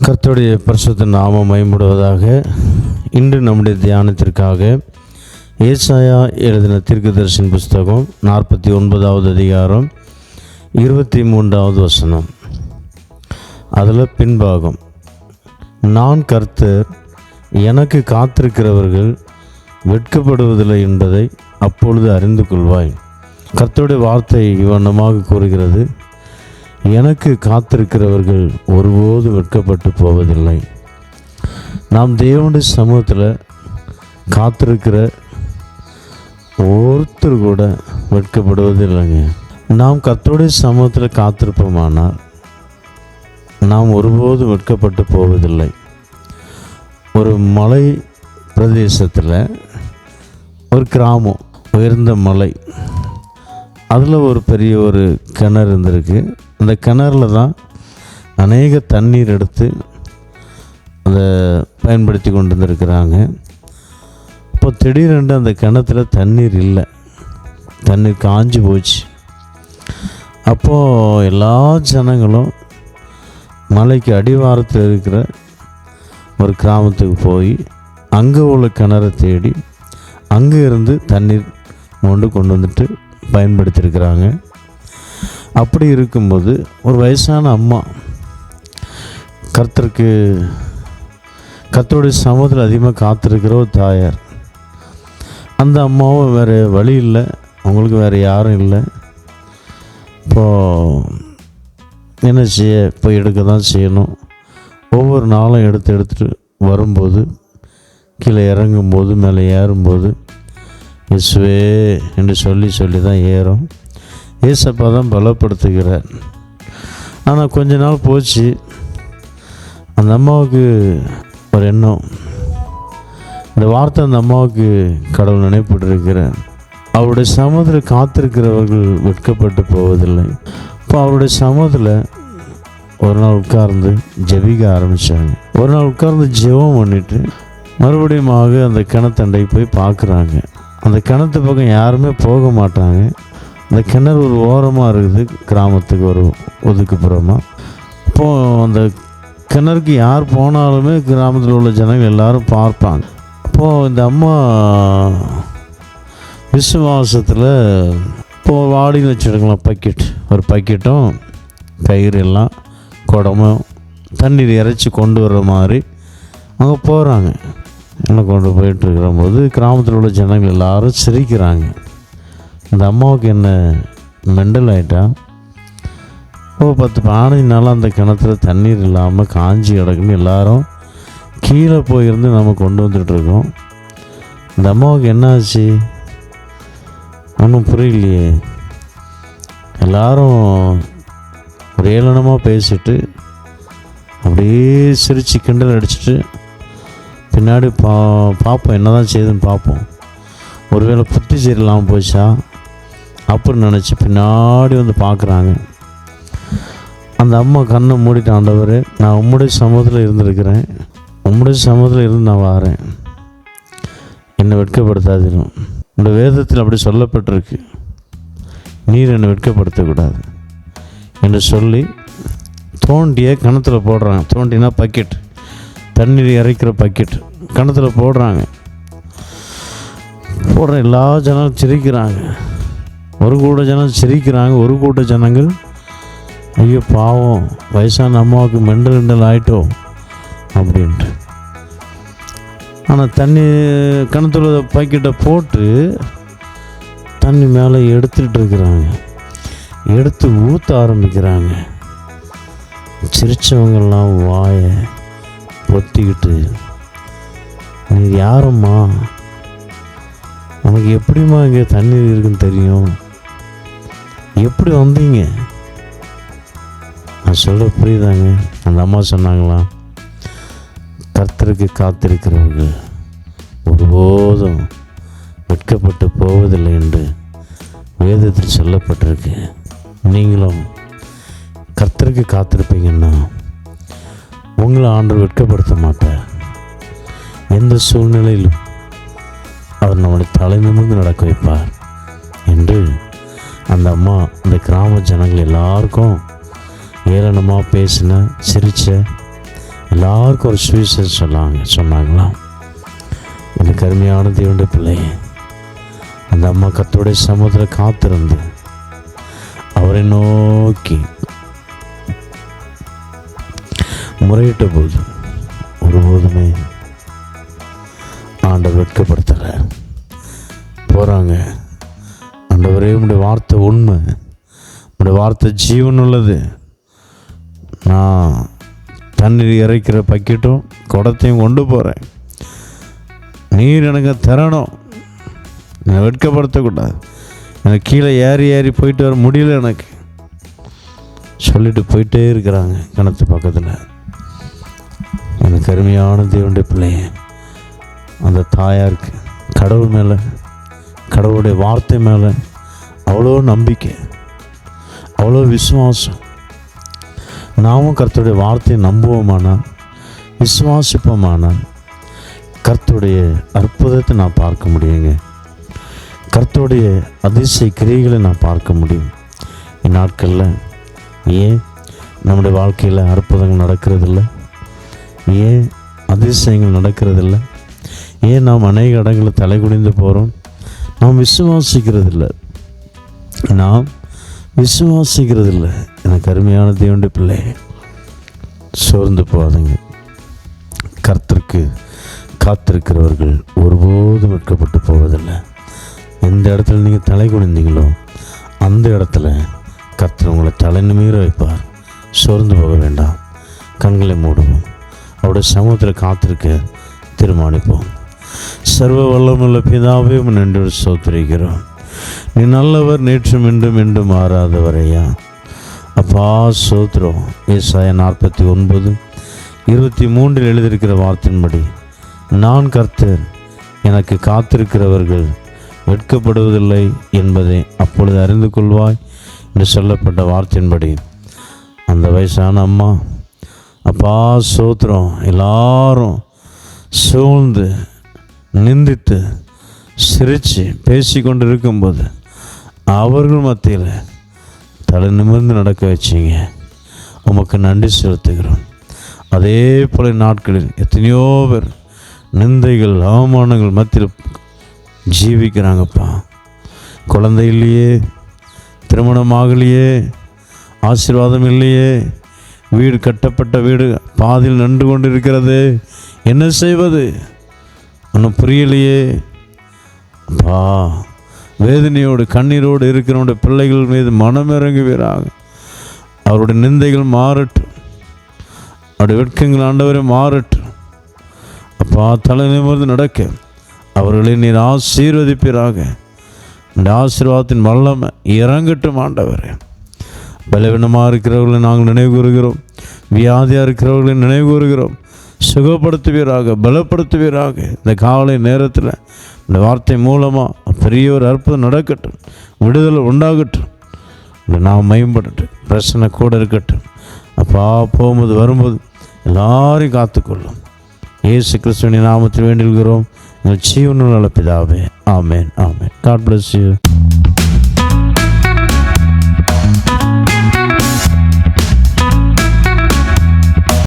கர்த்தருடைய பரிசுத்த நாமம் மகிமைப்படுவதாக. இன்று நம்முடைய தியானத்திற்காக ஏசாயா எழுதின தீர்க்கதரிசியின் புஸ்தகம் 49வது அதிகாரம் 23வது வசனம். அதில் பின்பாகம், நான் கர்த்தர், எனக்கு காத்திருக்கிறவர்கள் வெட்கப்படுவதில்லை என்பதை அப்பொழுது அறிந்து கொள்வாய். கர்த்தருடைய வார்த்தை இவ்வண்ணமாக கூறுகிறது, எனக்கு காத்திருக்கிறவர்கள் ஒருபோது வெட்கப்பட்டு போவதில்லை. நாம் தேவனுடைய சமூகத்தில் காத்திருக்கிற ஒருத்தர் கூட வெட்கப்படுவதில்லைங்க. நாம் கர்த்தருடைய சமூகத்தில் காத்திருப்போமானால் நாம் ஒருபோது வெட்கப்பட்டு போவதில்லை. ஒரு மலை பிரதேசத்தில் ஒரு கிராமம், உயர்ந்த மலை, அதில் ஒரு பெரிய ஒரு கிணறு இருந்திருக்கு. அந்த கிணறுல தான் அநேக தண்ணீர் எடுத்து அதை பயன்படுத்தி கொண்டு வந்துருக்கிறாங்க. இப்போ திடீரென்று அந்த கிணத்துல தண்ணீர் இல்லை, தண்ணீர் காஞ்சி போச்சு. அப்போது எல்லா ஜனங்களும் மலைக்கு அடிவாரத்தில் இருக்கிற ஒரு கிராமத்துக்கு போய் அங்கே உள்ள கிணறை தேடி அங்கே இருந்து தண்ணீர் கொண்டு வந்துட்டு பயன்படுத்தியிருக்கிறாங்க. அப்படி இருக்கும்போது ஒரு வயசான அம்மா கர்த்தருடைய சமூகத்தில் அதிகமாக காத்திருக்கிற ஒரு தாயார். அந்த அம்மாவும் வேறு வழி இல்லை, அவங்களுக்கு வேறு யாரும் இல்லை. இப்போது என்ன செய்ய, இப்போ எடுக்க தான் செய்யணும். ஒவ்வொரு நாளும் எடுத்துகிட்டு வரும்போது, கீழே இறங்கும்போது, மேலே ஏறும்போது இயேசுவே என்று சொல்லி தான் ஏறும். ஏசப்பா தான் பலப்படுத்துகிறார். ஆனால் கொஞ்ச நாள் போச்சு, அந்த அம்மாவுக்கு ஒரு எண்ணம், இந்த வார்த்தை அந்த அம்மாவுக்கு கடவுள் நினைப்பட்டிருக்கிறார், அவருடைய சமூகத்தில் காத்திருக்கிறவர்கள் வெட்கப்பட்டு போவதில்லை. இப்போ அவருடைய சமூகத்தில் ஒரு நாள் உட்கார்ந்து ஜெபிக்க ஆரம்பித்தாங்க. ஒரு நாள் உட்கார்ந்து ஜெபம் பண்ணிவிட்டு மறுபடியும் அந்த கிணத்தண்டை போய் பார்க்குறாங்க. அந்த கிணத்து பக்கம் யாருமே போக மாட்டாங்க. அந்த கிணறு ஒரு ஓரமாக இருக்குது, கிராமத்துக்கு ஒரு ஒதுக்குப்புறமாக. இப்போது அந்த கிணறுக்கு யார் போனாலுமே கிராமத்தில் உள்ள ஜனங்கள் எல்லோரும் பார்ப்பாங்க. அப்போது இந்த அம்மா விசுவாசத்தில் இப்போது வாடின்னு வச்சுருக்கலாம், ஒரு பக்கெட்டும் கயிறு எல்லாம் குடமும் தண்ணீர் இறைச்சி கொண்டு வர்ற மாதிரி அங்கே போகிறாங்க. எல்லாம் கொண்டு போயிட்டுருக்கிற போது கிராமத்தில் உள்ள ஜனங்கள் எல்லோரும் சிரிக்கிறாங்க. இந்த அம்மாவுக்கு என்ன மெண்டல் ஆகிட்டா? 10-15 நாள் அந்த கிணத்துல தண்ணீர் இல்லாமல் காஞ்சி கிடக்குன்னு எல்லாரும் கீழே போயிருந்து நம்ம கொண்டு வந்துட்டுருக்கோம். இந்த அம்மாவுக்கு என்ன ஆச்சு ஒன்றும் புரியலையே. எல்லாரும் ஒரு ஏளனமாக பேசிட்டு அப்படியே சிரித்து கிண்டல் அடிச்சுட்டு பின்னாடி பார்ப்போம், என்ன தான் செய்யுதுன்னு பார்ப்போம். ஒருவேளை புத்தி சரியில்லாமல் போச்சா அப்படின்னு நினச்சி பின்னாடி வந்து பார்க்குறாங்க. அந்த அம்மா கண்ணை மூடிட்டு, ஆண்டவரே, நான் உம்முடைய சமூகத்தில் இருந்திருக்கிறேன், உம்முடைய சமூகத்தில் இருந்து நான் வாரேன், என்னை வெட்கப்படுத்தாதிரும். உங்களுடைய வேதத்தில் அப்படி சொல்லப்பட்டிருக்கு, நீர் என்னை வெட்கப்படுத்தக்கூடாது என்று சொல்லி தோண்டிய கிணத்துல போடுறாங்க. தோண்டினா பக்கெட், தண்ணீர் இறைக்கிற பக்கெட் கிணத்துல போடுற எல்லா ஜனங்களும் சிரிக்கிறாங்க. ஒரு கூட்ட ஜனம் சிரிக்கிறாங்க, ஒரு கூட்ட ஜனங்கள் ஐயோ பாவம், வயசான அம்மாவுக்கு மெண்டல் ஆகிட்டோம் அப்படின்ட்டு. ஆனால் தண்ணி கிணத்துல பக்கெட்டை போட்டு தண்ணி மேலே எடுத்துக்கிட்டு இருக்கிறாங்க, எடுத்து ஊற்ற ஆரம்பிக்கிறாங்க. சிரித்தவங்கெல்லாம் வாயை பொத்திக்கிட்டு, நீ யாரம்மா, உனக்கு எப்படிம்மா இங்கே தண்ணீர் இருக்குன்னு தெரியும், எப்படி வந்தீங்க? நான் சொல்ல புரியுதாங்க? அந்த அம்மா சொன்னாங்களா, கர்த்தருக்கு காத்திருக்கிறவர்கள் ஒருபோதும் வெட்கப்பட்டு போவதில்லை என்று வேதத்தில் சொல்லப்பட்டிருக்கு. நீங்களும் கர்த்தருக்கு காத்திருப்பீங்கன்னா உங்களை ஆண்டவர் வெட்கப்படுத்த மாட்டார். எந்த சூழ்நிலையிலும் அவர் நம்மளை தலை நிமிர்ந்து நடக்க வைப்பார் என்று அந்த அம்மா அந்த கிராம ஜனங்கள் எல்லாருக்கும் ஏளனமாக பேசின, சிரித்த எல்லாருக்கும் ஒரு சுவிசேஷம் சொன்னாங்களாம். எனக்கு அருமையான தேவனுடைய பிள்ளையே, அந்த அம்மா கர்த்தருடைய சமூகத்தில் காத்திருந்து அவரை நோக்கி முறையிட்ட போது ஒருபோதுமே ஆண்டவர் வெட்கப்படுத்தலை. போகிறாங்க, ஆண்டவரே உம்முடைய வார்த்தை உண்மை, உம்முடைய வார்த்தை ஜீவன் உள்ளது. நான் தண்ணீர் இறைக்கிற பக்கெட்டும் குடத்தையும் கொண்டு போகிறேன். நீர் எனக்கு தரணும், என்னை வெட்கப்படுத்தக்கூடாது. எனக்கு கீழே ஏறி போயிட்டு வர முடியல எனக்கு சொல்லிட்டு போயிட்டே இருக்கிறாங்க கிணத்து பக்கத்தில். எனக்கு அருமையான தேவனுடைய பிள்ளைய, அந்த தாயாருக்கு கடவுள் மேலே, கடவுளுடைய வார்த்தை மேலே அவ்வளோ நம்பிக்கை, அவ்வளோ விசுவாசம். நாமும் கர்த்தருடைய வார்த்தையை நம்புவோமானால், விசுவாசிப்போமானால் கர்த்தருடைய அற்புதத்தை நான் பார்க்க முடியுங்க. கர்த்தருடைய அதிசய கிரியைகளை நான் பார்க்க முடியும். இந்நாட்களில் ஏன் நம்முடைய வாழ்க்கையில் அற்புதங்கள் நடக்கிறதில்ல? ஏன் அதிசயங்கள் நடக்கிறதில்ல? ஏன் நாம் அநேக இடங்களில் தலை குனிந்து போகிறோம்? நாம் விசுவாசிக்கிறதில்லை. எனக்கு அருமையான தேவனுடைய பிள்ளை, சோர்ந்து போகாதீங்க. கர்த்தருக்கு காத்திருக்கிறவர்கள் ஒருபோதும் வெட்கப்பட்டு போவதில்லை. எந்த இடத்துல நீங்கள் தலை குனிந்தீங்களோ அந்த இடத்துல கர்த்தர் உங்களை தலை நிமிர வைப்பார். சோர்ந்து போக வேண்டாம். கண்களை மூடுவோம். அவருடைய சமூகத்தில் காத்திருக்க தீர்மானிப்போம். சர்வ வல்லமுள்ள பிதாவே நன்றி ஸ்தோத்திரிக்கிறோம். நீ நல்லவர், நேற்றும் என்றும் மாறாதவரையா. அப்பா ஸ்தோத்திரம். ஏசாயா 49:23 எழுதியிருக்கிற வார்த்தையின்படி, நான் கர்த்தர், எனக்கு காத்திருக்கிறவர்கள் வெட்கப்படுவதில்லை என்பதை அப்பொழுது அறிந்து கொள்வாய் என்று சொல்லப்பட்ட வார்த்தையின்படி அந்த வயசான அம்மா, அப்பா ஸ்தோத்திரம், எல்லாரும் சூழ்ந்து நிந்தித்து சிரித்து பேசி கொண்டு இருக்கும்போது அவர்கள் மத்தியில் தலை நிமிர்ந்து நடக்க வச்சிங்க. உமக்கு நன்றி செலுத்துகிறோம். அதே போல நாட்களில் எத்தனையோ பேர் நிந்தைகள், அவமானங்கள் மத்தியில் ஜீவிக்கிறாங்கப்பா. குழந்தை இல்லையே, திருமணமாகலையே, ஆசீர்வாதம் இல்லையே, வீடு கட்டப்பட்ட வீடு பாதியில் நின்று கொண்டு இருக்கிறது, என்ன செய்வது ஒன்றும் புரியலையே. அப்பா, வேதனையோடு கண்ணீரோடு இருக்கிறவனுடைய பிள்ளைகள் மீது மனமிறங்குவீராக. அவருடைய நிந்தைகள் மாறட்டும், அவருடைய வெட்கங்கள் ஆண்டவரை மாறட்டும். அப்பா, தலை நிமிர்ந்து நடக்க அவர்களை நீர் ஆசீர்வதிப்பீராக. இந்த ஆசீர்வாதத்தின் வல்லமை இறங்கட்டும் ஆண்டவரே. பலவீனமாக இருக்கிறவர்களை நாங்கள் நினைவு கூறுகிறோம். வியாதியாக இருக்கிறவர்களை நினைவு கூறுகிறோம். சுகப்படுத்துவீராக, பலப்படுத்துவீராக. இந்த காலை நேரத்தில் இந்த வார்த்தை மூலமாக பெரிய ஒரு அற்புதம் நடக்கட்டும், விடுதலை உண்டாகட்டும், நாம் மேம்படட்டும், பிரச்சனை கூட இருக்கட்டும். அப்பா, போகும்போது வரும்போது எல்லாரையும் காத்துக்கொள்ளும். இயேசு கிறிஸ்துவின் நாமத்தில் வேண்டிக்கிறோம், உங்கள் ஜீவனுள்ள பிதாவே. ஆமேன், ஆமேன். God bless you.